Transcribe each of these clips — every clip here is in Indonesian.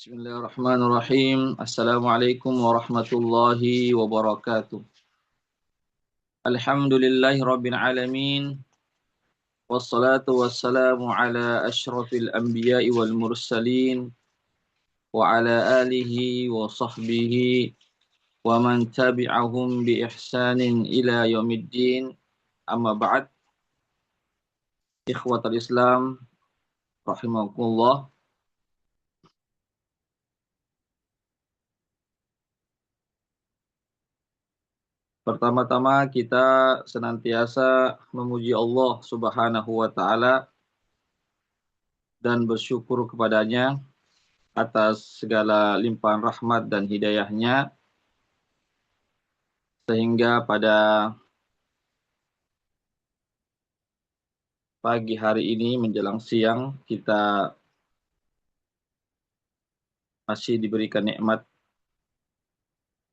Bismillahirrahmanirrahim. Assalamualaikum warahmatullahi wabarakatuh. Alhamdulillahi rabbil alamin. Wassalatu wassalamu ala asyrafil anbiya'i wal mursalin. Wa ala alihi wa sahbihi wa man tabi'ahum bi ihsanin ila yaumiddin. Amma ba'd. Ikhwatal Islam rahimakumullah. Pertama-tama kita senantiasa memuji Allah Subhanahu wa taala dan bersyukur kepadanya atas segala limpahan rahmat dan hidayahnya, sehingga pada pagi hari ini menjelang siang kita masih diberikan nikmat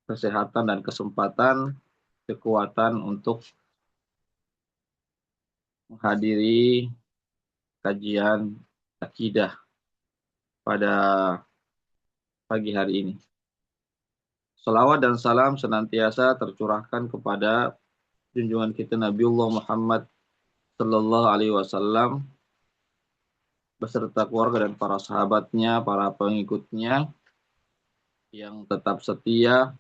kesehatan dan kesempatan, kekuatan untuk menghadiri kajian akidah pada pagi hari ini. Salawat dan salam senantiasa tercurahkan kepada junjungan kita Nabiullah Muhammad sallallahu alaihi wasallam beserta keluarga dan para sahabatnya, para pengikutnya yang tetap setia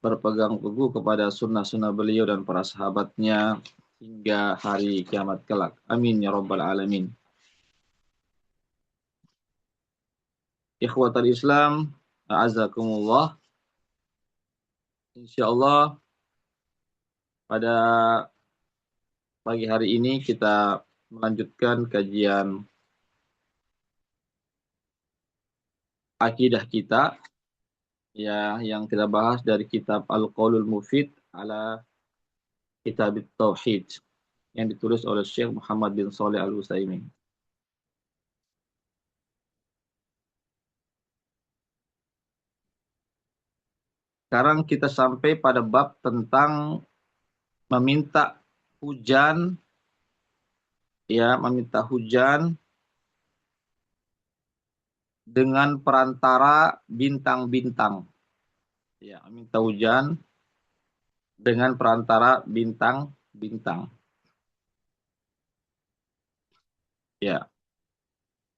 berpegang teguh kepada sunnah-sunnah beliau dan para sahabatnya hingga hari kiamat kelak. Amin ya rabbal alamin. Ikhwatal Islam, a'azakumullah. Insyaallah pada pagi hari ini kita melanjutkan kajian akidah kita ya, yang kita bahas dari kitab Al-Qaulul Mufid ala Kitab Tauhid yang ditulis oleh Syekh Muhammad bin Shalih Al-Utsaimin. Sekarang kita sampai pada bab tentang meminta hujan, ya, meminta hujan dengan perantara bintang-bintang. Ya, meminta hujan dengan perantara bintang-bintang. Ya.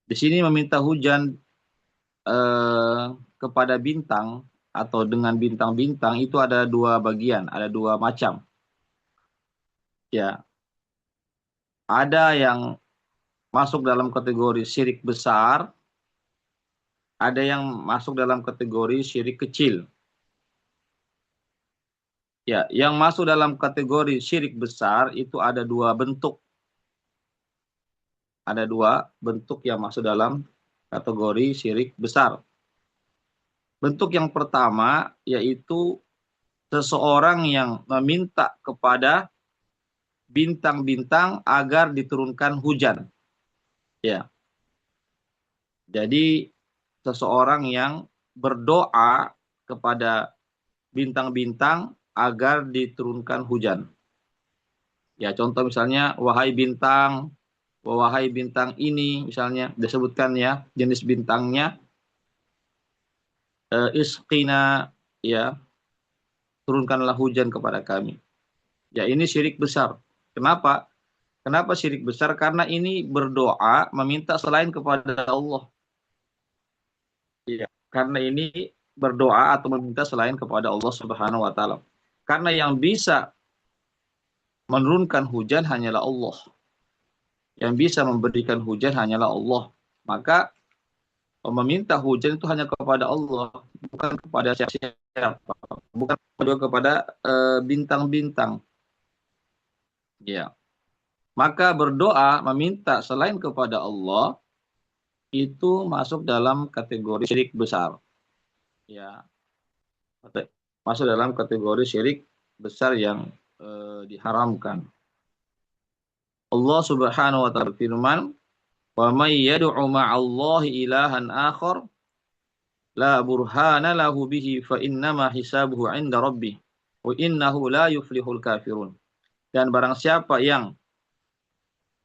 Di sini meminta hujan kepada bintang atau dengan bintang-bintang itu ada dua bagian, ada dua macam. Ya. Ada yang masuk dalam kategori syirik besar, ada yang masuk dalam kategori syirik kecil. Ya, yang masuk dalam kategori syirik besar itu ada dua bentuk. Ada dua bentuk yang masuk dalam kategori syirik besar. Bentuk yang pertama yaitu seseorang yang meminta kepada bintang-bintang agar diturunkan hujan. Ya. Jadi seseorang yang berdoa kepada bintang-bintang agar diturunkan hujan. Ya, contoh misalnya wahai bintang ini misalnya disebutkan ya jenis bintangnya, isqina, ya, turunkanlah hujan kepada kami. Ya, ini syirik besar. Kenapa? Kenapa syirik besar? Karena ini berdoa meminta selain kepada Allah. Ya, karena ini berdoa atau meminta selain kepada Allah Subhanahu wa taala. Karena yang bisa menurunkan hujan hanyalah Allah. Yang bisa memberikan hujan hanyalah Allah. Maka meminta hujan itu hanya kepada Allah, bukan kepada siapa, bukan juga kepada bintang-bintang. Ya. Maka berdoa meminta selain kepada Allah itu masuk dalam kategori syirik besar. Ya. Masuk dalam kategori syirik besar yang diharamkan. Allah Subhanahu wa taala firman, "Wa may yad'u ma'allahi ilahan akhar la burhana lahu bihi fa innama hisabuhu 'inda rabbih wa innahu la yuflihul kafirun." Dan barang siapa yang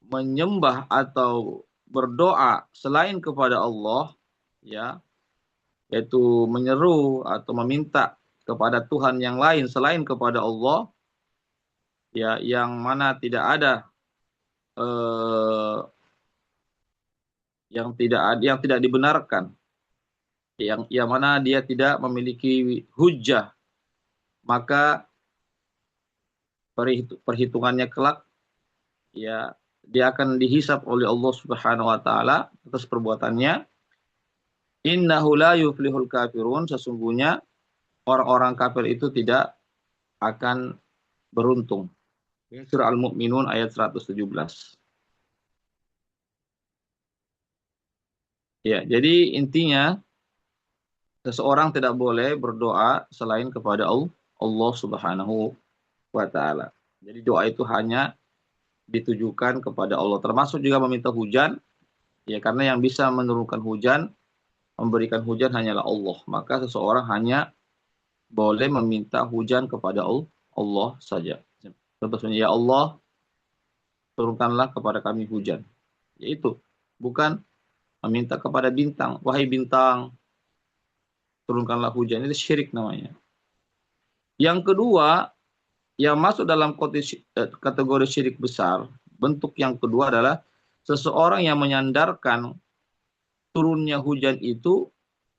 menyembah atau berdoa selain kepada Allah, ya, yaitu menyeru atau meminta kepada Tuhan yang lain selain kepada Allah, ya, yang mana tidak ada eh, yang tidak dibenarkan, yang mana dia tidak memiliki hujjah, maka perhitungannya kelak, ya, dia akan dihisap oleh Allah Subhanahu wa taala atas perbuatannya. Innahu la yuflihul kafirun, sesungguhnya orang-orang kafir itu tidak akan beruntung. Ini surah Al-Mu'minun ayat 117. Ya, jadi intinya seseorang tidak boleh berdoa selain kepada Allah Subhanahu wa taala. Jadi doa itu hanya ditujukan kepada Allah, termasuk juga meminta hujan, ya, karena yang bisa menurunkan hujan, memberikan hujan hanyalah Allah. Maka seseorang hanya boleh meminta hujan kepada Allah saja. Contohnya, ya Allah, turunkanlah kepada kami hujan. Yaitu bukan meminta kepada bintang, wahai bintang, turunkanlah hujan. Itu syirik namanya. Yang kedua, yang masuk dalam kategori syirik besar, bentuk yang kedua adalah seseorang yang menyandarkan turunnya hujan itu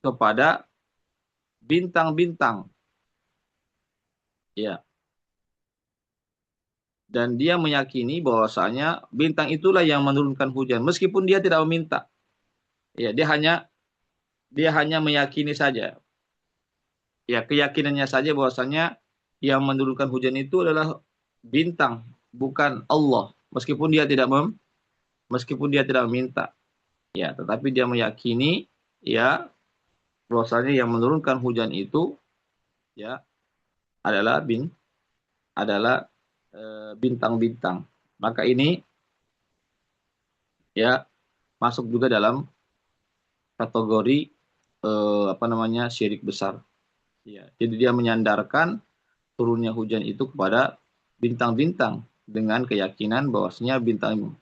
kepada bintang-bintang. Ya. Dan dia meyakini bahwasanya bintang itulah yang menurunkan hujan meskipun dia tidak meminta. Ya, dia hanya meyakini saja. Ya, keyakinannya saja bahwasanya yang menurunkan hujan itu adalah bintang, bukan Allah, meskipun dia tidak meminta. Ya, tetapi dia meyakini, ya, bahwasanya yang menurunkan hujan itu, ya, adalah bintang-bintang. Maka ini, ya, masuk juga dalam kategori syirik besar. Ya, jadi dia menyandarkan turunnya hujan itu kepada bintang-bintang dengan keyakinan bahwasanya bintang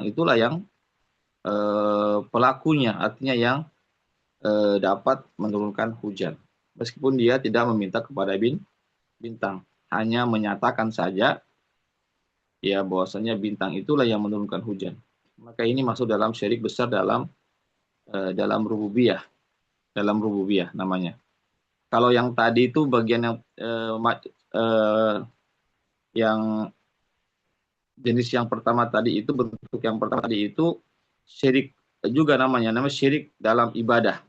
itulah yang pelakunya, artinya yang dapat menurunkan hujan. Meskipun dia tidak meminta kepada bintang, hanya menyatakan saja, ya, bahwasanya bintang itulah yang menurunkan hujan. Maka ini masuk dalam syirik besar dalam rububiyah namanya. Kalau yang tadi itu bagian yang jenis yang pertama tadi itu, bentuk yang pertama tadi itu syirik juga namanya syirik dalam ibadah.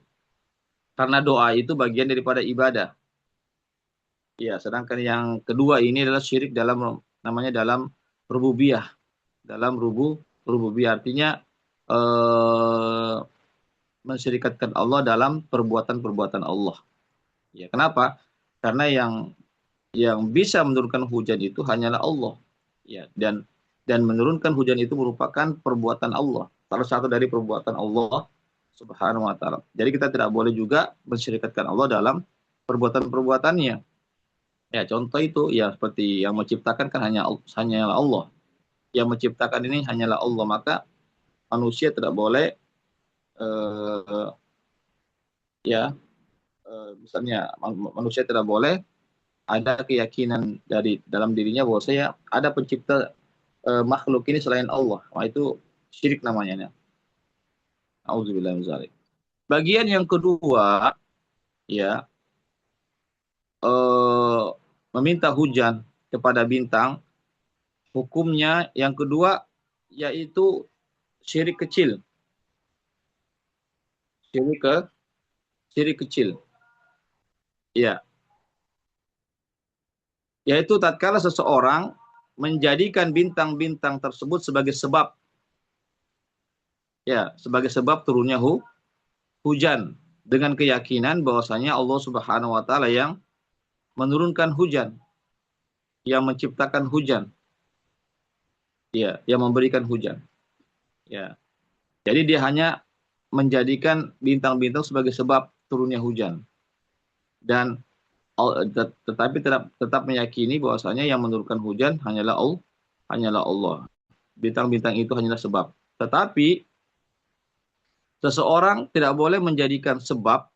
Karena doa itu bagian daripada ibadah. Ya, sedangkan yang kedua ini adalah syirik dalam rububiyah. Dalam rububiyah artinya mensyirikatkan Allah dalam perbuatan-perbuatan Allah. Ya, kenapa? Karena yang bisa menurunkan hujan itu hanyalah Allah. Ya, dan menurunkan hujan itu merupakan perbuatan Allah. Salah satu dari perbuatan Allah Subhanahu wa taala. Jadi kita tidak boleh juga mensyirikatkan Allah dalam perbuatan-perbuatannya. Ya, contoh itu ya seperti yang menciptakan kan hanyalah Allah. Yang menciptakan ini hanyalah Allah, maka manusia tidak boleh ya misalnya manusia tidak boleh ada keyakinan dari dalam dirinya bahwa saya ada pencipta makhluk ini selain Allah. Wah, itu syirik namanya. Auzubillahi min dzalik. Bagian yang kedua, ya, meminta hujan kepada bintang, hukumnya yang kedua yaitu syirik kecil. Syirik kecil. Ya, yaitu tatkala seseorang menjadikan bintang-bintang tersebut sebagai sebab, ya, sebagai sebab turunnya hujan dengan keyakinan bahwasanya Allah Subhanahu wa taala yang menurunkan hujan, yang menciptakan hujan, ya, yang memberikan hujan. Ya. Jadi dia hanya menjadikan bintang-bintang sebagai sebab turunnya hujan. Dan tetapi tetap meyakini bahwasanya yang menurunkan hujan hanyalah Allah. Bintang-bintang itu hanyalah sebab. Tetapi seseorang tidak boleh menjadikan sebab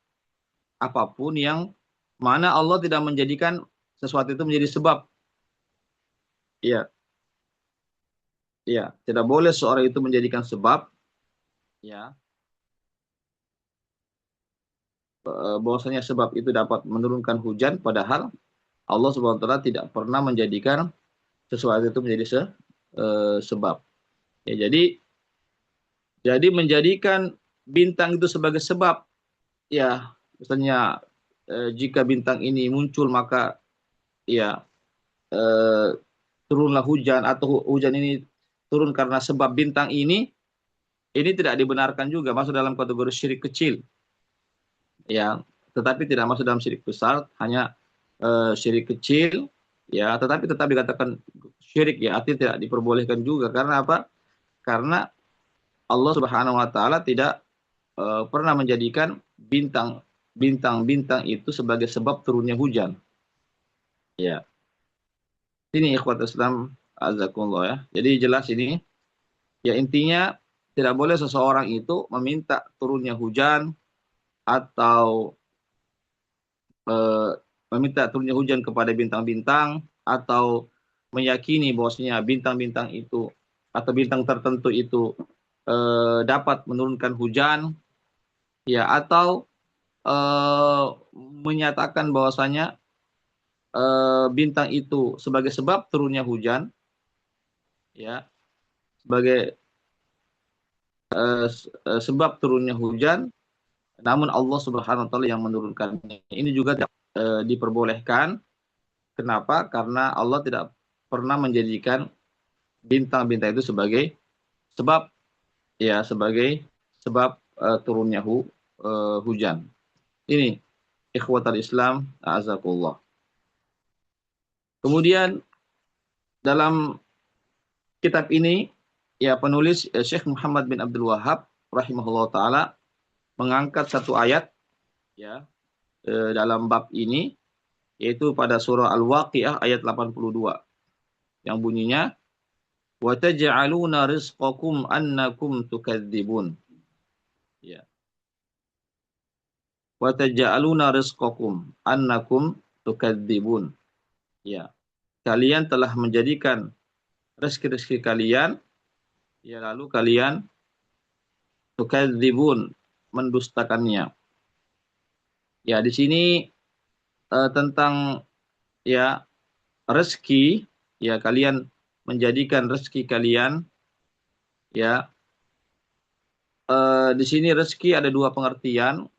apapun yang mana Allah tidak menjadikan sesuatu itu menjadi sebab. Iya, iya, tidak boleh seorang itu menjadikan sebab, ya, bahwasanya sebab itu dapat menurunkan hujan, padahal Allah Subhanahu wa taala tidak pernah menjadikan sesuatu itu menjadi sebab. Ya, jadi menjadikan bintang itu sebagai sebab, ya, misalnya jika bintang ini muncul maka ya eh, turunlah hujan, atau hujan ini turun karena sebab bintang ini tidak dibenarkan juga, masuk dalam kategori syirik kecil, ya, tetapi tidak masuk dalam syirik besar, hanya syirik kecil, ya, tetapi tetap dikatakan syirik, ya, artinya tidak diperbolehkan juga. Karena apa? Karena Allah Subhanahu wa taala tidak pernah menjadikan bintang-bintang itu sebagai sebab turunnya hujan. Ya, ini ikhwat Islam azakumullah, ya. Jadi jelas ini, ya, intinya tidak boleh seseorang itu meminta turunnya hujan atau eh, meminta turunnya hujan kepada bintang-bintang, atau meyakini bahwasanya bintang-bintang itu atau bintang tertentu itu dapat menurunkan hujan, ya, atau menyatakan bahwasanya bintang itu sebagai sebab turunnya hujan, ya, sebagai sebab turunnya hujan, namun Allah Subhanahu wa taala yang menurunkannya. Ini juga tidak diperbolehkan. Kenapa? Karena Allah tidak pernah menjadikan bintang-bintang itu sebagai sebab, ya, sebagai sebab turunnya hujan. Ini ikhwatal Islam azakullah. Kemudian dalam kitab ini, ya, penulis Syekh Muhammad bin Abdul Wahab rahimahullah taala mengangkat satu ayat, ya, dalam bab ini, yaitu pada surah Al-Waqiah ayat 82 yang bunyinya wa taj'aluna rizqakum annakum tukadzibun. Ya. Wa taj'aluna rizqakum annakum tukadzibun. Ya. Kalian telah menjadikan rezeki-rezeki kalian, ya, lalu kalian tukadzibun, mendustakannya. Ya, di sini tentang, ya, rezeki, ya, kalian menjadikan rezeki kalian, ya, di sini rezeki ada dua pengertian,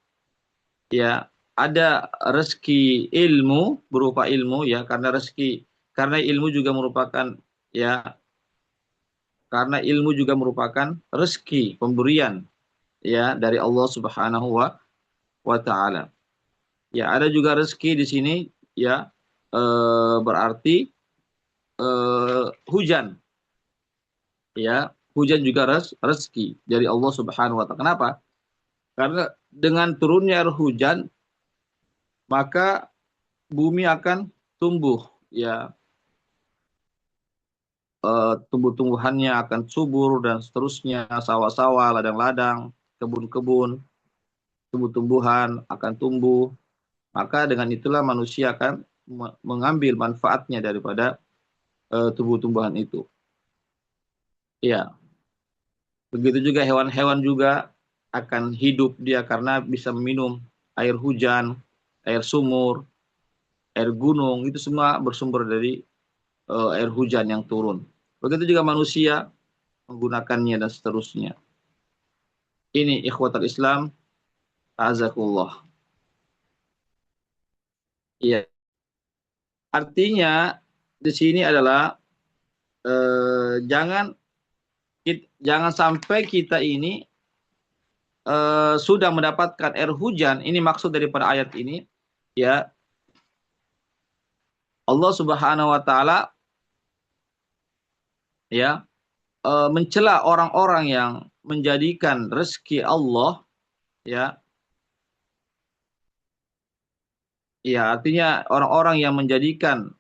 ya, ada rezeki ilmu, berupa ilmu, ya, karena ilmu juga merupakan, ya, karena ilmu juga merupakan rezeki pemberian, ya, dari Allah Subhanahu wa taala. Ya, ada juga rezeki di sini, ya, berarti hujan, ya, hujan juga rezeki dari Allah Subhanahu wa taala. Kenapa? Karena dengan turunnya air hujan maka bumi akan tumbuh, ya, tumbuh-tumbuhannya akan subur dan seterusnya, sawah-sawah, ladang-ladang, kebun-kebun, tumbuh-tumbuhan akan tumbuh. Maka dengan itulah manusia akan mengambil manfaatnya daripada tumbuh-tumbuhan itu. Ya, begitu juga hewan-hewan juga akan hidup dia karena bisa meminum air hujan, air sumur, air gunung, itu semua bersumber dari air hujan yang turun. Begitu juga manusia menggunakannya dan seterusnya. Ini ikhwatul Islam, azakullah. Iya, artinya di sini adalah jangan jangan sampai kita ini sudah mendapatkan air hujan. Ini maksud daripada ayat ini, ya, Allah Subhanahu wa taala, ya, mencela orang-orang yang menjadikan rezeki Allah, ya, ya, artinya orang-orang yang menjadikan,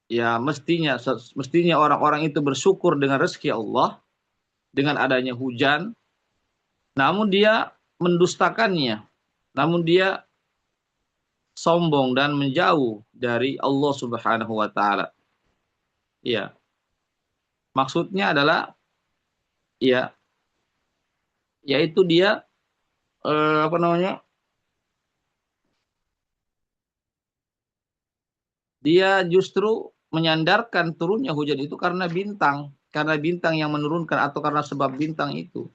ya, mestinya orang-orang itu bersyukur dengan rezeki Allah dengan adanya hujan, namun dia mendustakannya, namun dia sombong dan menjauh dari Allah Subhanahu wa taala. Ya, maksudnya adalah ya yaitu dia apa namanya? Dia justru menyandarkan turunnya hujan itu karena bintang yang menurunkan atau karena sebab bintang itu.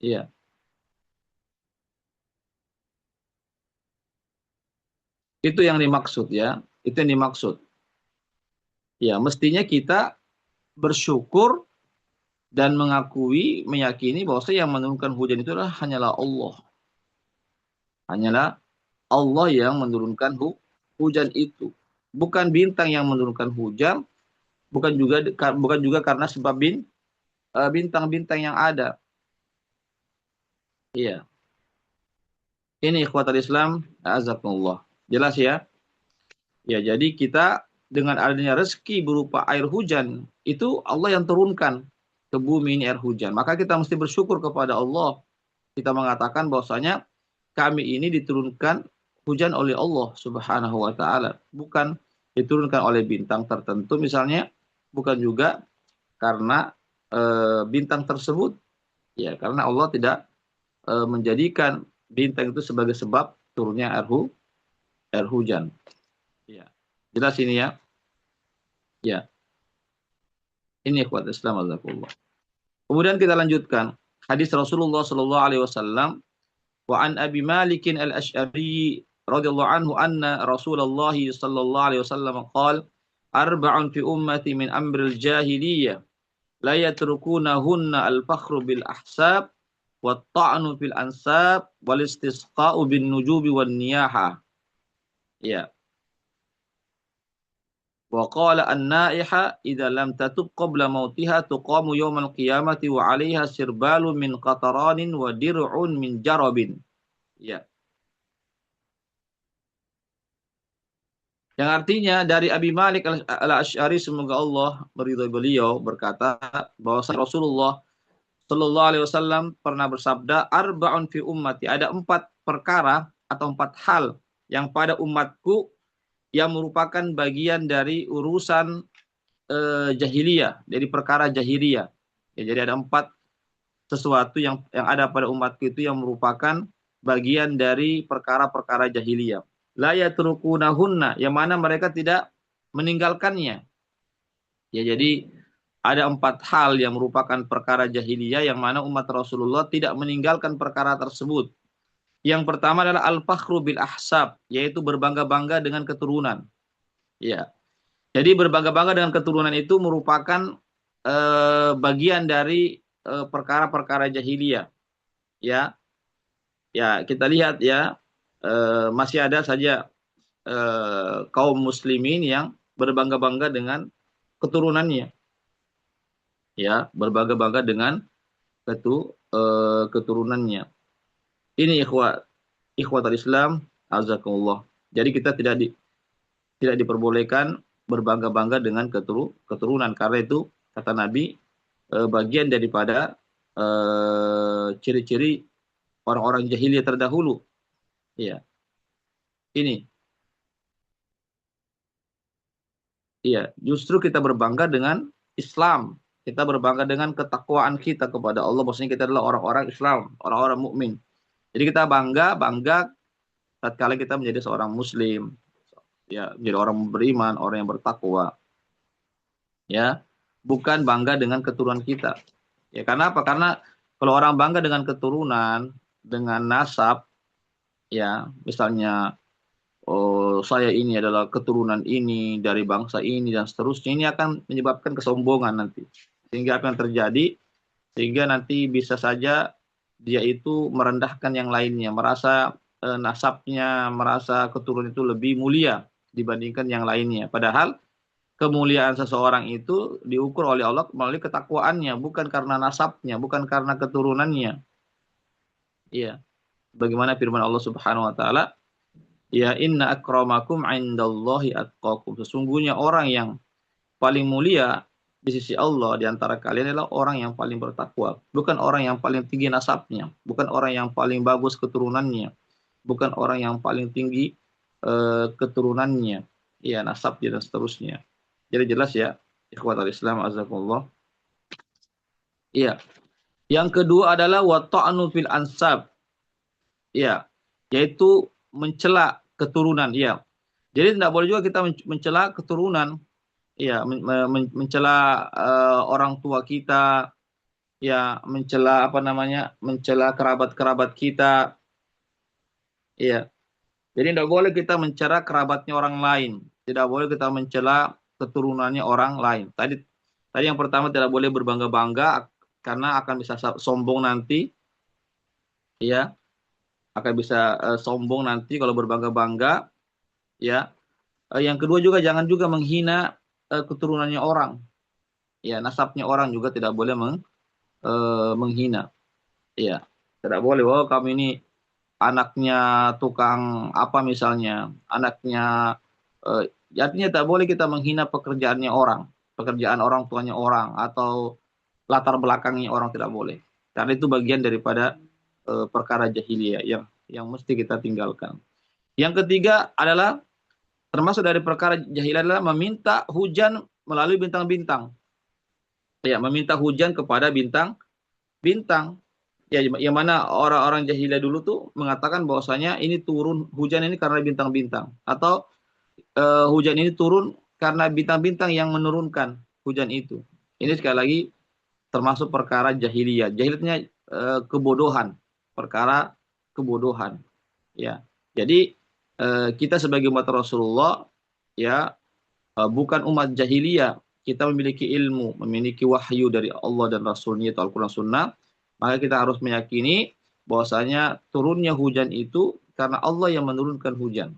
Iya, itu yang dimaksud ya. Itu yang dimaksud. Ya, mestinya kita bersyukur dan mengakui, meyakini bahwa yang menurunkan hujan itu adalah hanyalah Allah. Hanyalah Allah yang menurunkan hujan itu. Bukan bintang yang menurunkan hujan, bukan juga karena sebab bintang-bintang yang ada. Iya. Ini ikhwatal Islam, azakumullah. Jelas ya? Ya, jadi kita dengan adanya rezeki berupa air hujan, itu Allah yang turunkan ke bumi ini air hujan. Maka kita mesti bersyukur kepada Allah. Kita mengatakan bahwasanya kami ini diturunkan hujan oleh Allah Subhanahu wa taala, bukan diturunkan oleh bintang tertentu misalnya, bukan juga karena bintang tersebut. Ya, karena Allah tidak menjadikan bintang itu sebagai sebab turunnya air hujan. Ya. Jelas ini ya. Ya, ini kuat Islam azakullah. Kemudian kita lanjutkan hadis Rasulullah sallallahu alaihi wasallam wa an Abi Malik al-Asy'ari radhiyallahu anhu anna Rasulullah sallallahu alaihi wasallam qala arba'un fi ummati min amril jahiliyah la yatrukunahunna al-fakhru bil ahsab wa ta'nu fil ansab wal istisqa'u bin nujubi wan niyaha. Ya. Wa qala an-naiha idza lam tatub qabla mautiha tuqamu yaumal qiyamati wa 'alaiha sirbalun min qataranin wa dir'un min jarabin. Ya. Yang artinya dari Abi Malik al-Asy'ari semoga Allah meridhai beliau berkata bahwa Rasulullah Shallallahu alaihi wasallam pernah bersabda arba'un fi ummati, ada 4 perkara atau 4 hal yang pada umatku yang merupakan bagian dari urusan jahiliyah, dari perkara jahiliyah. Ya, jadi ada 4 sesuatu yang ada pada umatku itu yang merupakan bagian dari perkara-perkara jahiliyah. La yatrukunahunna, yang mana mereka tidak meninggalkannya. Ya, jadi ada 4 hal yang merupakan perkara jahiliyah yang mana umat Rasulullah tidak meninggalkan perkara tersebut. Yang pertama adalah al-fakhru bil ahsab, yaitu berbangga-bangga dengan keturunan. Ya. Jadi berbangga-bangga dengan keturunan itu merupakan bagian dari perkara-perkara jahiliyah. Ya. Ya, kita lihat ya, masih ada saja kaum muslimin yang berbangga-bangga dengan keturunannya. Ya, berbangga-bangga dengan keturunannya. Ini ikhwatul Islam azakumullah. Jadi kita tidak diperbolehkan berbangga-bangga dengan keturunan, karena itu kata Nabi bagian daripada ciri-ciri orang-orang jahiliyah terdahulu. Iya. Ini. Iya, justru kita berbangga dengan Islam. Kita berbangga dengan ketakwaan kita kepada Allah, bahwasanya kita adalah orang-orang Islam, orang-orang mukmin. Jadi kita bangga tatkala kita menjadi seorang muslim, ya, menjadi orang beriman, orang yang bertakwa. Ya, bukan bangga dengan keturunan kita. Ya, karena apa? Karena kalau orang bangga dengan keturunan, dengan nasab, ya, misalnya oh, saya ini adalah keturunan ini dari bangsa ini dan seterusnya, ini akan menyebabkan kesombongan nanti. Sehingga apa yang terjadi? Sehingga nanti bisa saja dia itu merendahkan yang lainnya, merasa nasabnya, merasa keturunan itu lebih mulia dibandingkan yang lainnya. Padahal kemuliaan seseorang itu diukur oleh Allah melalui ketakwaannya, bukan karena nasabnya, bukan karena keturunannya. Iya. Bagaimana firman Allah Subhanahu wa taala? Ya, inna akramakum indallahi atqakum. Sesungguhnya orang yang paling mulia di sisi Allah di antara kalian adalah orang yang paling bertakwa, bukan orang yang paling tinggi nasabnya, bukan orang yang paling bagus keturunannya, bukan orang yang paling tinggi keturunannya, ya nasabnya dan seterusnya. Jadi jelas ya, ikhwatal Islam azakumullah. Iya. Yang kedua adalah wa ta'nu fil ansab. Ya, yaitu mencela keturunan, ya. Jadi tidak boleh juga kita mencela keturunan, ya, mencela orang tua kita, ya, mencela apa namanya, mencela kerabat-kerabat kita, ya. Jadi tidak boleh kita mencela kerabatnya orang lain, tidak boleh kita mencela keturunannya orang lain. Tadi yang pertama tidak boleh berbangga-bangga karena akan bisa sombong nanti, ya, akan bisa sombong nanti kalau berbangga-bangga, ya. Yang kedua juga jangan juga menghina keturunannya orang, ya, nasabnya orang juga tidak boleh menghina, ya, tidak boleh. Oh, kami ini anaknya tukang apa misalnya, anaknya, artinya tidak boleh kita menghina pekerjaan orang tuanya orang, atau latar belakangnya orang, tidak boleh. Karena itu bagian daripada perkara jahiliyah yang mesti kita tinggalkan. Yang ketiga adalah termasuk dari perkara jahiliyah adalah meminta hujan melalui bintang-bintang. Ya, meminta hujan kepada bintang-bintang. Ya, yang mana orang-orang jahiliyah dulu tuh mengatakan bahwasanya ini turun hujan ini karena bintang-bintang, atau hujan ini turun karena bintang-bintang yang menurunkan hujan itu. Ini sekali lagi termasuk perkara jahiliyah. Jahiliyahnya kebodohan, perkara kebodohan. Ya, jadi kita sebagai umat Rasulullah, ya, bukan umat jahiliyah. Kita memiliki ilmu, memiliki wahyu dari Allah dan Rasulnya, itu Al-Quran Sunnah. Maka kita harus meyakini bahwasanya turunnya hujan itu karena Allah yang menurunkan hujan.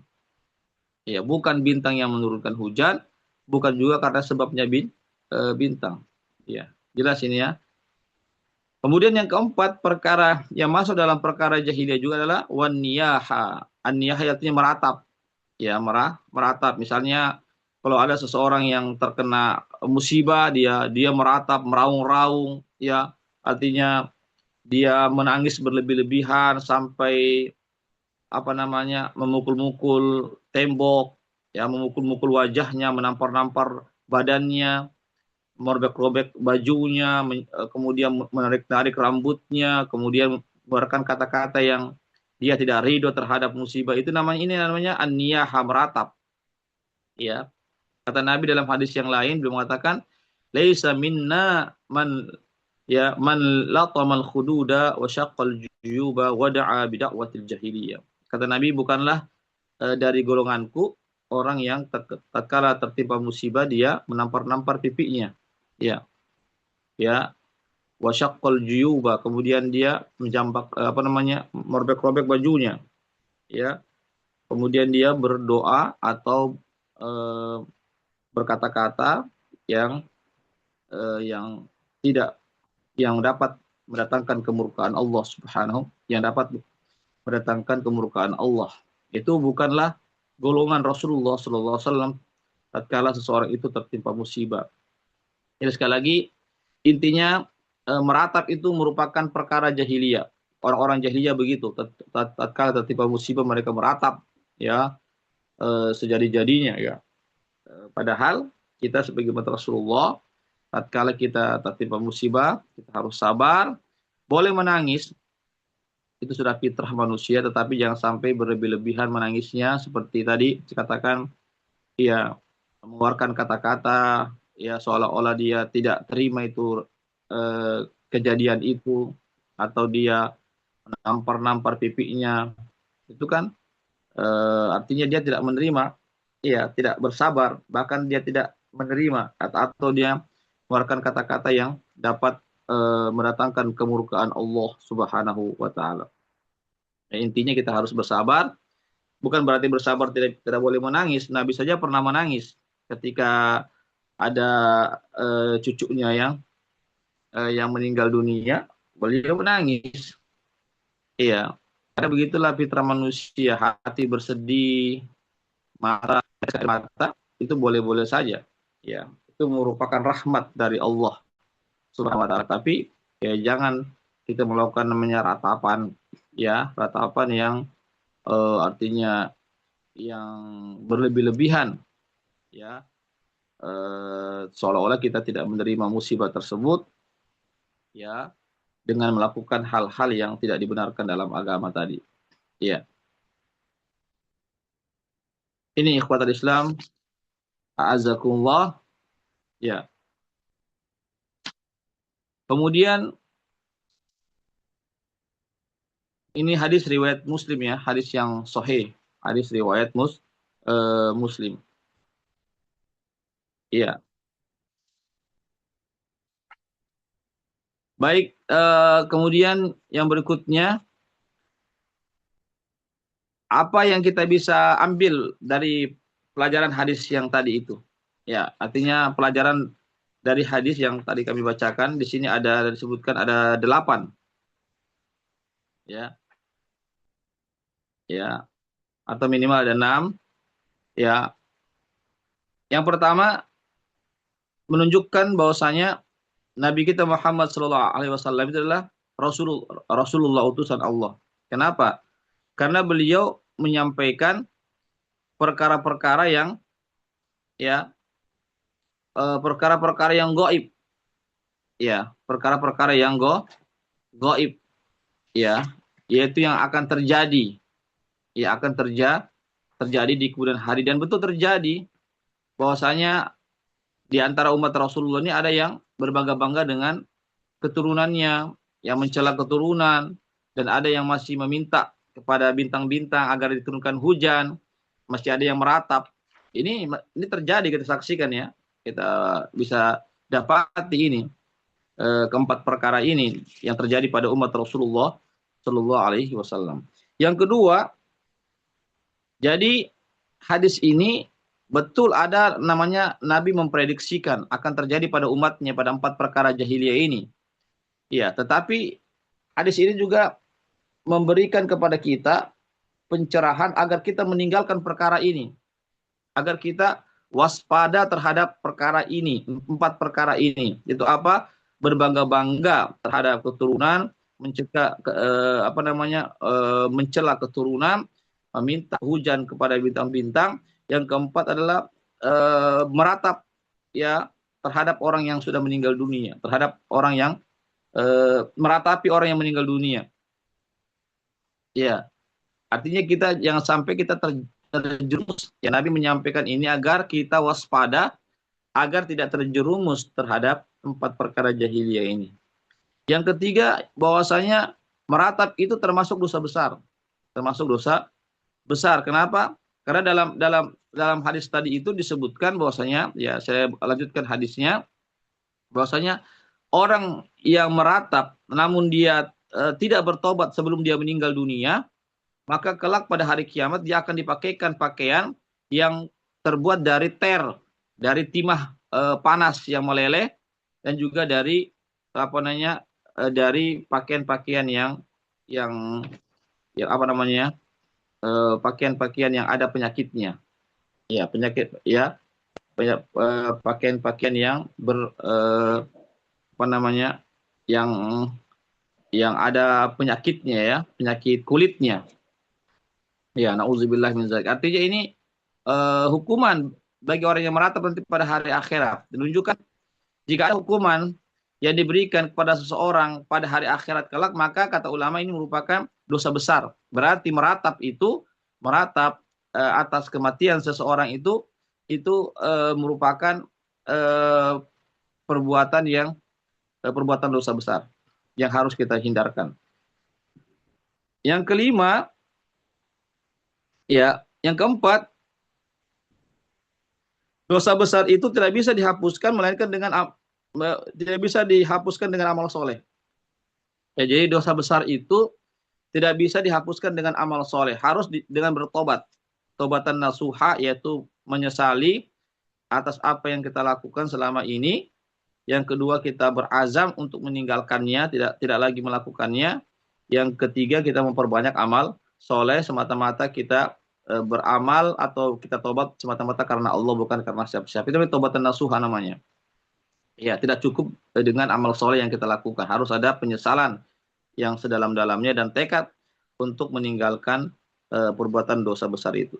Ya, bukan bintang yang menurunkan hujan, bukan juga karena sebabnya bintang. Ya, jelas ini ya. Kemudian yang keempat, perkara yang masuk dalam perkara jahiliyah juga adalah wan-niyaha. An-niyaha artinya meratap. Ya, meratap. Misalnya kalau ada seseorang yang terkena musibah, dia meratap, meraung-raung, ya. Artinya dia menangis berlebih-lebihan sampai apa namanya, memukul-mukul tembok, ya, memukul-mukul wajahnya, menampar-nampar badannya, merobek-robek bajunya, kemudian menarik-narik rambutnya, kemudian mengeluarkan kata-kata yang dia tidak ridho terhadap musibah. Itu namanya, ini namanya an-niyaha, meratap. Ya. Kata Nabi dalam hadis yang lain, beliau mengatakan, "Laisa minna man latamal khududa wa syaqqal juyuba wa da'a bi da'watil jahiliyah." Kata Nabi, bukanlah dari golonganku orang yang tatkala tertimpa musibah dia menampar-nampar pipinya. Ya, ya, wasyaqqal juyuba, kemudian dia menjambak apa namanya, merobek-robek bajunya, ya. Kemudian dia berdoa atau berkata-kata yang yang tidak, yang dapat mendatangkan kemurkaan Allah Subhanahu, yang dapat mendatangkan kemurkaan Allah. Itu bukanlah golongan Rasulullah sallallahu alaihi wasallam tatkala seseorang itu tertimpa musibah. Jadi sekali lagi, intinya meratap itu merupakan perkara jahiliyah. Orang-orang jahiliyah begitu, tatkala tertimpa musibah mereka meratap, ya, sejadi-jadinya, ya. Padahal kita sebagai umat Rasulullah, tatkala kita tertimpa musibah, kita harus sabar, boleh menangis, itu sudah fitrah manusia, tetapi jangan sampai berlebih-lebihan menangisnya, seperti tadi dikatakan, ya, mengeluarkan kata-kata, ya, seolah-olah dia tidak terima itu kejadian itu, atau dia menampar-nampar pipinya, itu kan artinya dia tidak menerima, ya, tidak bersabar, bahkan dia tidak menerima, atau dia mengeluarkan kata-kata yang dapat mendatangkan kemurkaan Allah Subhanahu wa taala. Ya, intinya kita harus bersabar, bukan berarti bersabar tidak boleh menangis. Nabi saja pernah menangis ketika ada cucunya yang meninggal dunia, beliau menangis. Iya, karena begitulah fitrah manusia, hati bersedih, mata itu boleh-boleh saja. Ya, itu merupakan rahmat dari Allah Subhanahu wa taala. Tapi ya jangan kita melakukan namanya ratapan, ya, ratapan yang artinya yang berlebih-lebihan, ya, seolah-olah kita tidak menerima musibah tersebut, ya, dengan melakukan hal-hal yang tidak dibenarkan dalam agama tadi. Ya, ini ikhwatul Islam, a'azakumullah. Ya, kemudian ini hadis riwayat Muslim ya, hadis yang sahih, hadis riwayat Muslim. Iya, baik. Kemudian yang berikutnya, apa yang kita bisa ambil dari pelajaran hadis yang tadi itu? Ya, artinya pelajaran dari hadis yang tadi kami bacakan di sini ada disebutkan ada 8, ya, ya, atau minimal ada 6, ya. Yang pertama menunjukkan bahwasanya Nabi kita Muhammad Shallallahu Alaihi Wasallam itu adalah Rasulullah utusan Allah. Kenapa? Karena beliau menyampaikan perkara-perkara yang, ya, perkara-perkara yang gaib, ya, perkara-perkara yang gaib, ya, yaitu yang akan terjadi, ya, akan terjadi di kemudian hari, dan betul terjadi bahwasanya di antara umat Rasulullah ini ada yang berbangga-bangga dengan keturunannya, yang mencela keturunan, dan ada yang masih meminta kepada bintang-bintang agar diturunkan hujan, masih ada yang meratap. Ini terjadi, kita saksikan ya, kita bisa dapati ini, keempat perkara ini yang terjadi pada umat Rasulullah Shallallahu Alaihi Wasallam. Yang kedua, jadi hadis ini betul ada namanya Nabi memprediksikan akan terjadi pada umatnya pada 4 perkara jahiliyah ini. Ya, tetapi hadis ini juga memberikan kepada kita pencerahan agar kita meninggalkan perkara ini, agar kita waspada terhadap perkara ini, 4 perkara ini. Itu apa? Berbangga-bangga terhadap keturunan, mencela keturunan, meminta hujan kepada bintang-bintang. Yang keempat adalah meratap, ya, terhadap orang yang sudah meninggal dunia, terhadap orang yang meratapi orang yang meninggal dunia. Ya, artinya kita jangan sampai kita terjerumus. Ya, Nabi menyampaikan ini agar kita waspada, agar tidak terjerumus terhadap 4 perkara jahiliyah ini. Yang ketiga, bahwasanya meratap itu termasuk dosa besar. Termasuk dosa besar. Kenapa? Karena dalam hadis tadi itu disebutkan bahwasanya, ya, saya lanjutkan hadisnya, bahwasanya orang yang meratap namun dia tidak bertobat sebelum dia meninggal dunia, maka kelak pada hari kiamat dia akan dipakaikan pakaian yang terbuat dari dari timah panas yang meleleh, dan juga dari dari pakaian-pakaian yang apa namanya, pakaian-pakaian yang ada penyakitnya, ya, penyakit, ya, pakaian-pakaian yang apa namanya, yang ada penyakitnya, ya, penyakit kulitnya. Ya, nauzubillah min dzalik. Artinya ini hukuman bagi orang yang meratap nanti pada hari akhirat. Menunjukkan jika ada hukuman yang diberikan kepada seseorang pada hari akhirat kelak, maka kata ulama ini merupakan dosa besar. Berarti meratap atas kematian seseorang itu merupakan perbuatan dosa besar yang harus kita hindarkan. Yang kelima, ya, yang keempat, dosa besar itu tidak bisa dihapuskan melainkan tidak bisa dihapuskan dengan amal soleh. Ya, jadi dosa besar itu tidak bisa dihapuskan dengan amal soleh, harus dengan bertobat, tobatan nasuha, yaitu menyesali atas apa yang kita lakukan selama ini. Yang kedua, kita berazam untuk meninggalkannya, tidak lagi melakukannya. Yang ketiga, kita memperbanyak amal soleh, semata-mata kita beramal atau kita tobat semata-mata karena Allah, bukan karena siapa-siapa. Itu tobatan nasuha namanya. Ya, tidak cukup dengan amal soleh yang kita lakukan, harus ada penyesalan yang sedalam-dalamnya dan tekad untuk meninggalkan perbuatan dosa besar itu.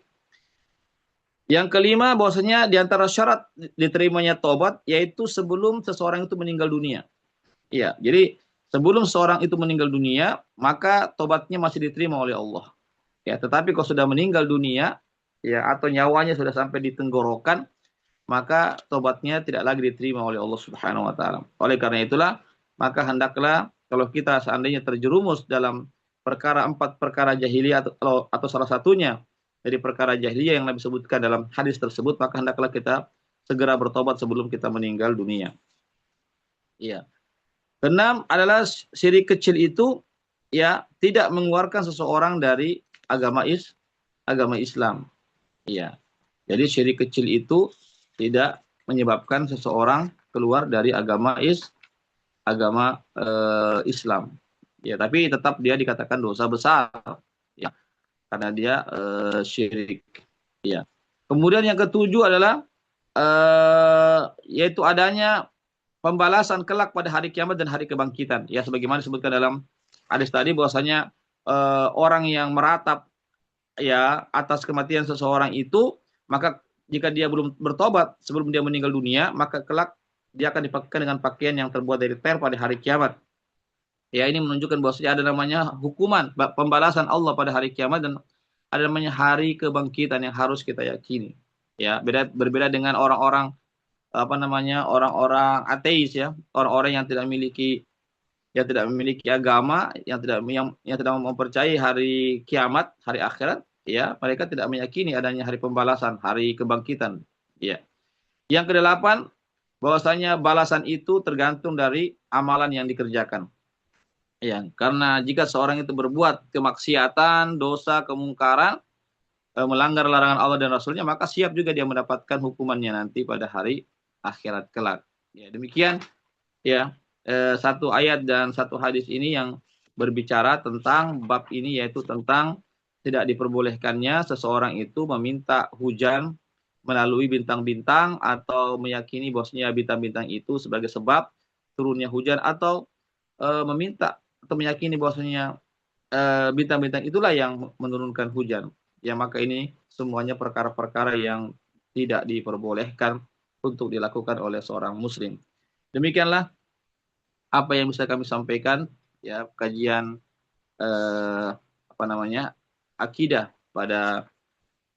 Yang kelima, bahwasanya di antara syarat diterimanya tobat yaitu sebelum seseorang itu meninggal dunia. Iya, jadi sebelum seseorang itu meninggal dunia, maka tobatnya masih diterima oleh Allah. Ya, tetapi kalau sudah meninggal dunia, ya atau nyawanya sudah sampai di tenggorokan, maka tobatnya tidak lagi diterima oleh Allah Subhanahu wa taala. Oleh karena itulah, maka hendaklah kalau kita seandainya terjerumus dalam empat perkara jahiliyah atau salah satunya dari perkara jahiliyah yang Nabi sebutkan dalam hadis tersebut, maka hendaklah kita segera bertobat sebelum kita meninggal dunia. Iya. Keenam adalah syirik kecil itu ya tidak mengeluarkan seseorang dari agama Islam. Iya. Jadi syirik kecil itu tidak menyebabkan seseorang keluar dari agama Islam. Ya, tapi tetap dia dikatakan dosa besar, ya, karena dia syirik. Ya. Kemudian yang ketujuh adalah yaitu adanya pembalasan kelak pada hari kiamat dan hari kebangkitan. Ya, sebagaimana disebutkan dalam hadis tadi bahwasanya orang yang meratap ya atas kematian seseorang itu, maka jika dia belum bertobat sebelum dia meninggal dunia, maka kelak dia akan dipakaikan dengan pakaian yang terbuat dari ter pada hari kiamat. Ya, ini menunjukkan bahwasanya ada namanya hukuman, pembalasan Allah pada hari kiamat, dan ada namanya hari kebangkitan yang harus kita yakini. Ya, berbeda dengan orang-orang apa namanya orang-orang ateis ya, orang-orang yang tidak memiliki agama, yang tidak mempercayai hari kiamat, hari akhirat, ya, mereka tidak meyakini adanya hari pembalasan, hari kebangkitan, ya. Yang kedelapan, bahwasanya balasan itu tergantung dari amalan yang dikerjakan. Ya, karena jika seorang itu berbuat kemaksiatan, dosa, kemungkaran, melanggar larangan Allah dan Rasulnya, maka siap juga dia mendapatkan hukumannya nanti pada hari akhirat kelak. Ya, demikian ya satu ayat dan satu hadis ini yang berbicara tentang bab ini, yaitu tentang tidak diperbolehkannya seseorang itu meminta hujan melalui bintang-bintang atau meyakini bahwasanya bintang-bintang itu sebagai sebab turunnya hujan, atau meminta atau meyakini bahwasanya bintang-bintang itulah yang menurunkan hujan. Ya, maka ini semuanya perkara-perkara yang tidak diperbolehkan untuk dilakukan oleh seorang muslim. Demikianlah apa yang bisa kami sampaikan ya kajian apa namanya akidah pada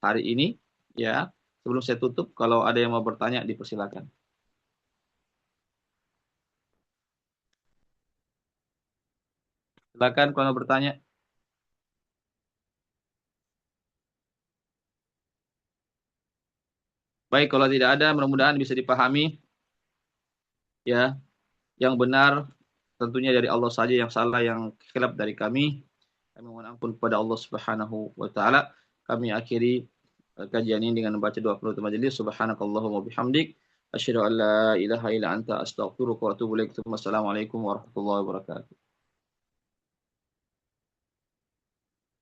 hari ini ya. Sebelum saya tutup, kalau ada yang mau bertanya dipersilakan. Silakan kalau mau bertanya. Baik, kalau tidak ada, mudah-mudahan bisa dipahami ya. Yang benar tentunya dari Allah saja, yang salah, yang khilaf dari kami. Kami mohon ampun kepada Allah Subhanahu wa taala. Kami akhiri kajian ini dengan membaca doa penutup majelis. Subhanakallahumma bihamdik asyhadu an la ilaha illa anta astaghfiruka wa atubu ilaik. Wassalamualaikum warahmatullahi wabarakatuh.